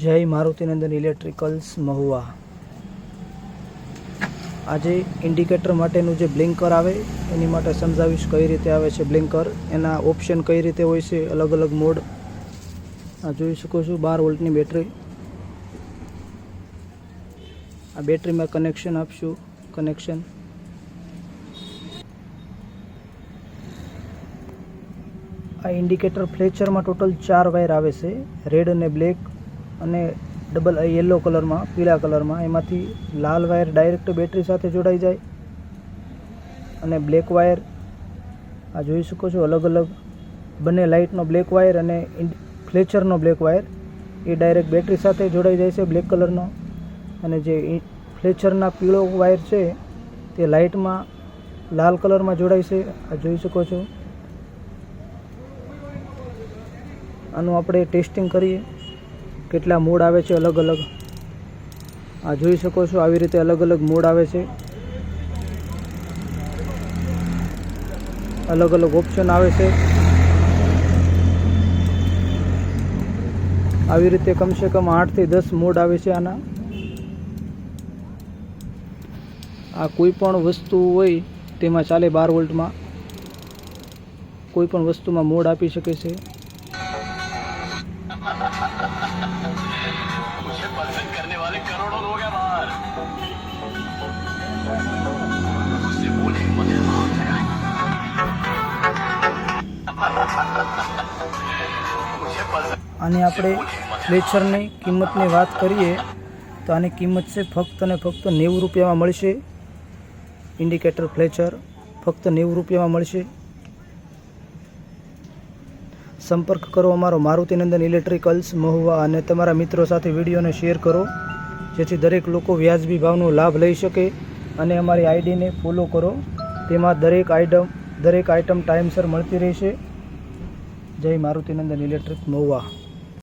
જય મારુતિનંદન ઇલેક્ટ્રિકલ્સ મહુવા। આજે ઇન્ડિકેટર માટેનું જે બ્લિંકર આવે એની માટે સમજાવીશ કઈ રીતે આવે છે બ્લિંકર, એના ઓપ્શન કઈ રીતે હોય છે, અલગ અલગ મોડ। આ જોઈ શકો છો 12 વોલ્ટની બેટરી। આ બેટરીમાં કનેક્શન આપશું, કનેક્શન આ ઇન્ડિકેટર ફ્લેચરમાં ટોટલ 4 વાયર આવે છે, રેડ અને બ્લેક અને ડબલ યલો કલરમાં, પીળા કલરમાં। એમાંથી લાલ વાયર ડાયરેક્ટ બેટરી સાથે જોડાઈ જાય અને બ્લેક વાયર આ જોઈ શકો છો અલગ અલગ બંને લાઇટનો બ્લેક વાયર અને ફ્લેચરનો બ્લેક વાયર એ ડાયરેક્ટ બેટરી સાથે જોડાઈ જાય છે બ્લેક કલરનો, અને જે ફ્લેચરના પીળો વાયર છે તે લાઇટમાં લાલ કલરમાં જોડાય છે। આ જોઈ શકો છો। આનું આપણે ટેસ્ટિંગ કરીએ કેટલા મોડ આવે છે અલગ અલગ। આ જોઈ શકો છો આવી રીતે અલગ અલગ મોડ આવે છે, અલગ અલગ ઓપ્શન આવે છે। આવી રીતે કમસે કમ 8 થી 10 મોડ આવે છે આના। આ કોઈ પણ વસ્તુ હોય તેમાં ચાલે, 12 વોલ્ટમાં કોઈ પણ વસ્તુમાં મોડ આપી શકે છે। मुझे पसंद करने वाले करोड़ों लोग हैं बाहर। मुझसे बोले मुझे આની આપણે ફ્લેચરની કિંમતની વાત કરીએ તો આની કિંમત છે ફક્ત અને ફક્ત 90 રૂપિયામાં મળશે। ઇન્ડિકેટર ફ્લેચર ફક્ત 90 રૂપિયામાં મળશે। સંપર્ક કરો અમારો મારુતિનંદન ઇલેક્ટ્રિકલ્સ મહુવા અને તમારા મિત્રો સાથે વિડીયોને શેર કરો, જેથી દરેક લોકો વ્યાજબી ભાવનો લાભ લઈ શકે। અને અમારી આઈડીને ફોલો કરો, તેમાં દરેક આઇટમ ટાઈમસર મળતી રહેશે। જય મારુતિનંદન ઇલેક્ટ્રિક મહુવા।